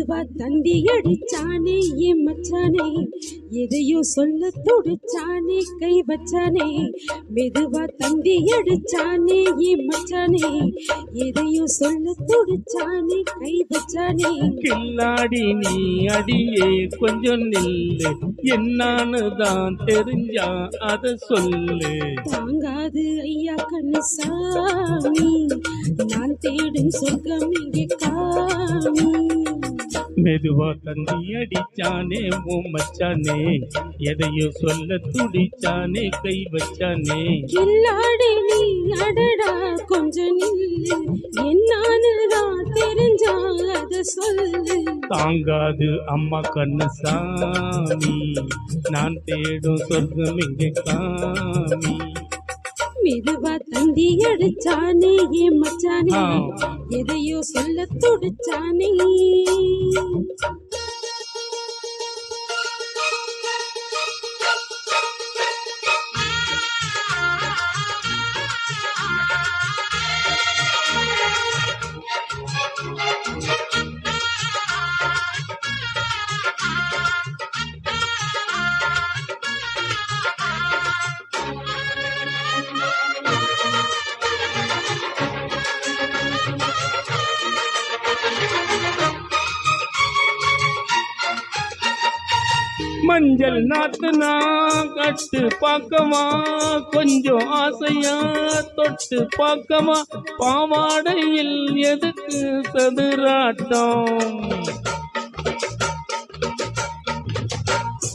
மெதுவா தந்தி அடிச்சானே என் மச்சானே, எதையோ சொல்ல துடிச்சானே கை வச்சானே. மெதுவா தந்தி அடிச்சானே என் மச்சானே, எதையோ சொல்ல துடிச்சானே கை வச்சானே. கில்லாடி நீ அடியே கொஞ்சம் நில்லு, என்னான்னு தான் தெரிஞ்சா அத சொல்லு. தாங்காது ஐயா கண்ணுசாமி, நான் தேடும் சொர்க்கம் இங்கே காமி. மெதுவா தந்தி அடிச்சானே ஓ மச்சானே, எதையோ சொல்ல துடிச்சானே கை வச்சானே. கில்லாடி நீ அடடா கொஞ்சம் நில்லு, என்னானுதான் தெரிஞ்சா அத சொல்லு. தாங்காது அம்மா கண்ணுசாமி, நான் தேடும் சொர்க்கம் இங்கே காமி. மெதுவா தந்தி அடிச்சானே என் மச்சானே, எதையோ சொல்ல துடிச்சானே. மஞ்சள் நாத்துனா கட்டு பார்க்கவா, கொஞ்சம் ஆசையா தொட்டு பார்க்கவா. பாவாடையில் எதுக்கு சதுராட்டம்?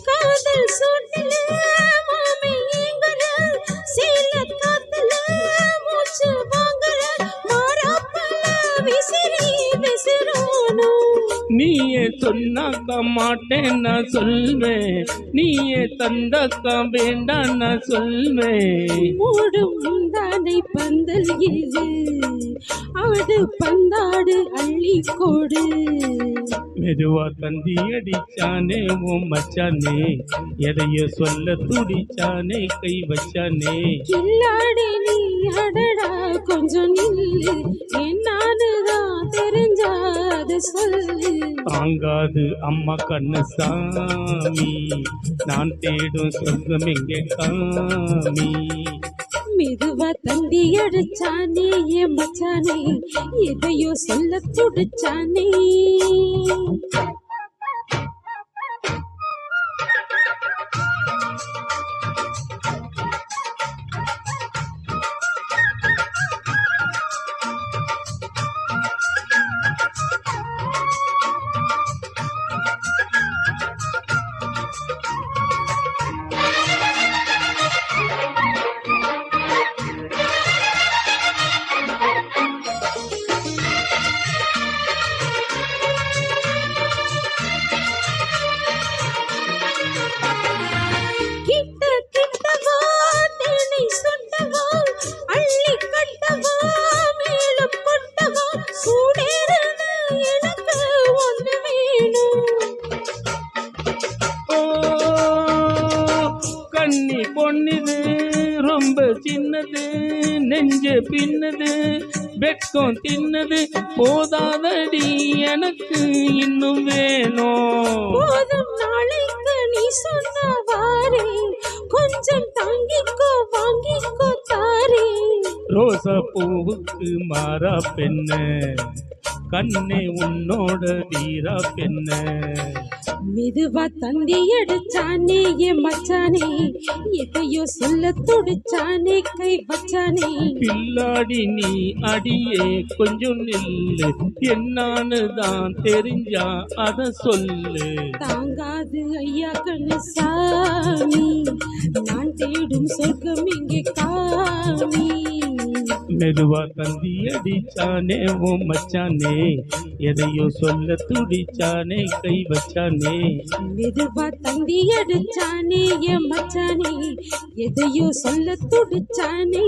காதல் சூட்டில மாமே ஏங்குற, சீல காத்துல மூச்சு வாங்குற, மாறாப்பல விசிறி விசிறானோ. நீயே சொன்னாக்கா மாட்டேன் நான் சொல்வேன், நீயே தந்தாக்கா வேண்டாம் நான் சொல்வேன். மூடும் முந்தானை பந்தல் இது, அவடு பந்தாடு அள்ளி கோடு. மெதுவா தந்தி அடிச்சானே ஓ மச்சானே, எதையோ சொல்ல துடிச்சானே கை வச்சானே. கில்லாடி நீ அடடா கொஞ்சம் நில்லு, என்னானுதான் தெரிஞ்சாத சொல்லு. தாங்காது அம்மா கண்ணுசாமி, நான் தேடும் சொர்க்கம் எங்கே காமி. மெதுவா தந்தி அடிச்சானே என் மச்சானே, எதையோ சொல்ல துடிச்சானே. கண்ணி பொண்ணுது ரொம்ப சின்னது, நெஞ்சு பின்னது வெட்கம் தின்னது. போதாதடி எனக்கு இன்னும் வேணும். போதும் நாளைக்கு நீ சொன்னவாரே, கொஞ்சம் தாங்கிக்கோ வாங்கிக்கோ தாரே. ரோசா பூவுக்கு மாறா பெண்ண, கண்ணே உன்னோட வீரா பெண்ண. மெதுவா தந்தி அடிச்சானே என் மச்சானே, எதையோ சொல்ல துடிச்சானே கை வச்சானே. கில்லாடி நீ அடியே கொஞ்சம் நில்லு, என்னான்னு தான் தெரிஞ்சா அத சொல்லு. தாங்காது ஐயா கண்ணுசாமி, நான் தேடும் சொர்க்கம் இங்கே காமி. மெதுவா தந்தி அடிச்சானே ஓ மச்சானே, எதையோ சொல்ல துடிச்சானே கை வச்சானே. மெதுவா தந்தி அடிச்சானே என் மச்சானே, எதையோ சொல்ல துடிச்சானே.